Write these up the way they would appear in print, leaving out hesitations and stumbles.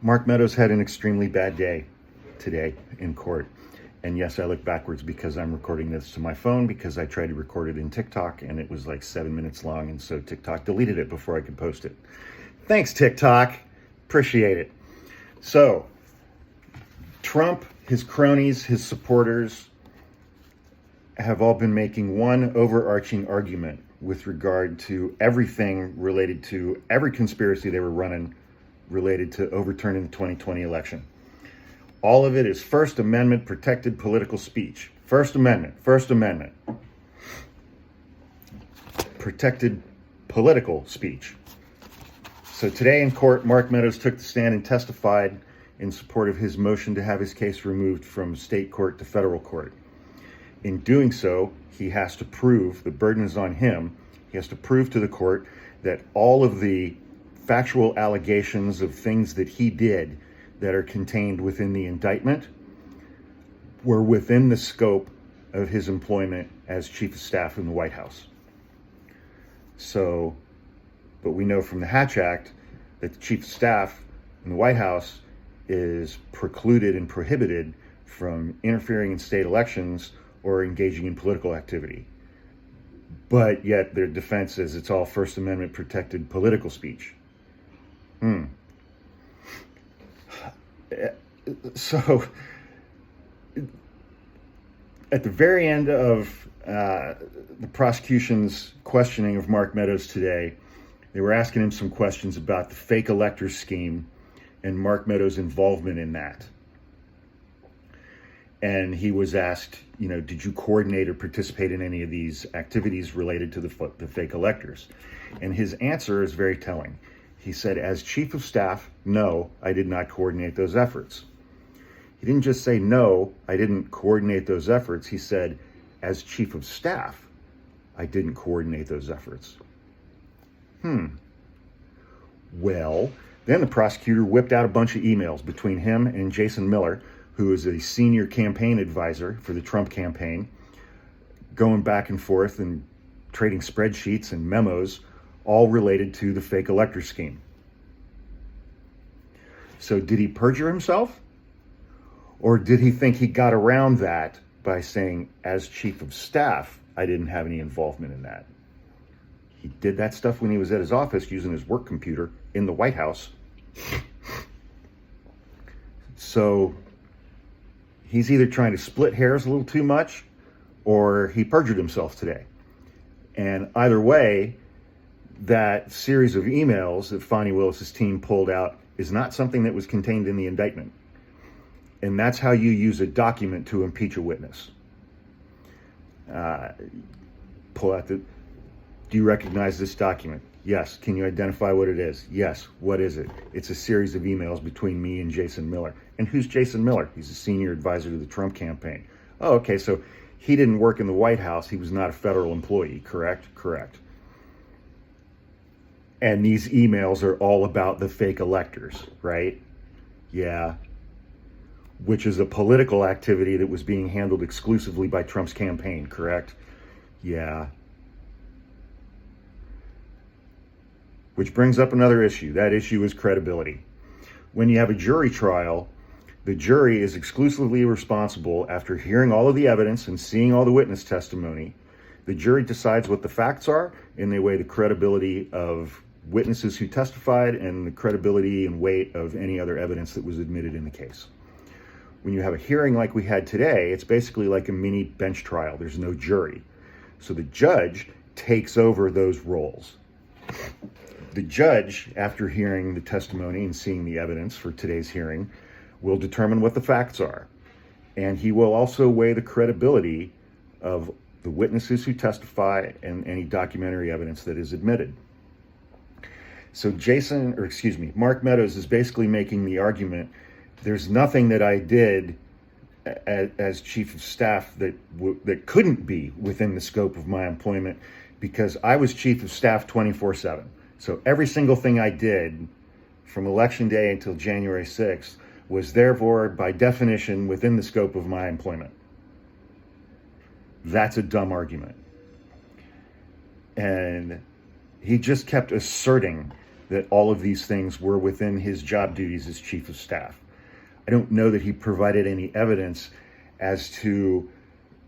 Mark Meadows had an extremely bad day today in court. And yes, I look backwards because I'm recording this to my phone because I tried to record it in TikTok and it was like 7 minutes long. And so TikTok deleted it before I could post it. Thanks, TikTok. Appreciate it. So, Trump, his cronies, his supporters have all been making one overarching argument with regard to everything related to every conspiracy they were running related to overturning the 2020 election. All of it is First Amendment protected political speech. First Amendment. Protected political speech. So today in court, Mark Meadows took the stand and testified in support of his motion to have his case removed from state court to federal court. In doing so, he has to prove, the burden is on him, he has to prove to the court that all of the factual allegations of things that he did that are contained within the indictment were within the scope of his employment as chief of staff in the White House. So, but we know from the Hatch Act that the chief of staff in the White House is precluded and prohibited from interfering in state elections or engaging in political activity. But yet their defense is it's all First Amendment protected political speech. So, at the very end of the prosecution's questioning of Mark Meadows today, they were asking him some questions about the fake electors scheme and Mark Meadows' involvement in that. And he was asked, did you coordinate or participate in any of these activities related to the fake electors? And his answer is very telling. He said, as chief of staff, no, I did not coordinate those efforts. He didn't just say, no, I didn't coordinate those efforts. He said, as chief of staff, I didn't coordinate those efforts. Well, then the prosecutor whipped out a bunch of emails between him and Jason Miller, who is a senior campaign advisor for the Trump campaign, going back and forth and trading spreadsheets and memos, all related to the fake elector scheme. So did he perjure himself? Or did he think he got around that by saying, as chief of staff, I didn't have any involvement in that? He did that stuff when he was at his office using his work computer in the White House. So he's either trying to split hairs a little too much or he perjured himself today. And either way, that series of emails that Fani Willis's team pulled out is not something that was contained in the indictment. And that's how you use a document to impeach a witness. Pull out do you recognize this document? Yes. Can you identify what it is? Yes. What is it? It's a series of emails between me and Jason Miller. And who's Jason Miller? He's a senior advisor to the Trump campaign. Oh, okay. So he didn't work in the White House. He was not a federal employee, correct? Correct. And these emails are all about the fake electors, right? Yeah. Which is a political activity that was being handled exclusively by Trump's campaign, correct? Yeah. Which brings up another issue. That issue is credibility. When you have a jury trial, the jury is exclusively responsible after hearing all of the evidence and seeing all the witness testimony. The jury decides what the facts are, and they weigh the credibility of witnesses who testified and the credibility and weight of any other evidence that was admitted in the case. When you have a hearing like we had today, it's basically like a mini bench trial. There's no jury. So the judge takes over those roles. The judge, after hearing the testimony and seeing the evidence for today's hearing, will determine what the facts are. And he will also weigh the credibility of the witnesses who testify and any documentary evidence that is admitted. So Mark Meadows is basically making the argument, there's nothing that I did as chief of staff that couldn't be within the scope of my employment because I was chief of staff 24/7. So every single thing I did from election day until January 6th was therefore, by definition, within the scope of my employment. That's a dumb argument. And he just kept asserting that all of these things were within his job duties as chief of staff. I don't know that he provided any evidence as to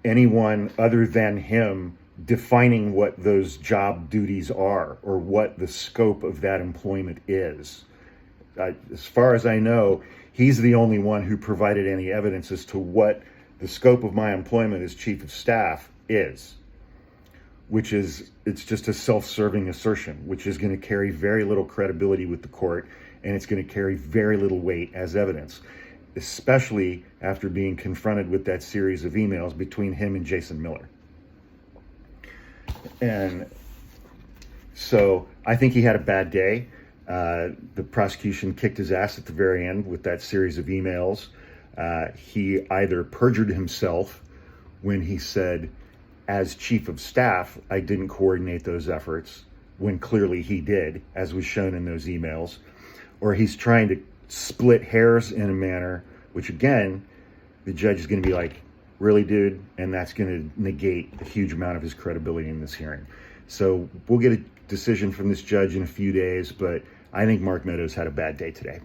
anyone other than him defining what those job duties are or what the scope of that employment is. As far as I know, he's the only one who provided any evidence as to what the scope of my employment as chief of staff is, which is, it's just a self-serving assertion, which is going to carry very little credibility with the court, and it's going to carry very little weight as evidence, especially after being confronted with that series of emails between him and Jason Miller. And so I think he had a bad day. The prosecution kicked his ass at the very end with that series of emails. He either perjured himself when he said, as chief of staff, I didn't coordinate those efforts, when clearly he did, as was shown in those emails, or he's trying to split hairs in a manner, which again, the judge is going to be like, really, dude? And that's going to negate a huge amount of his credibility in this hearing. So we'll get a decision from this judge in a few days, but I think Mark Meadows had a bad day today.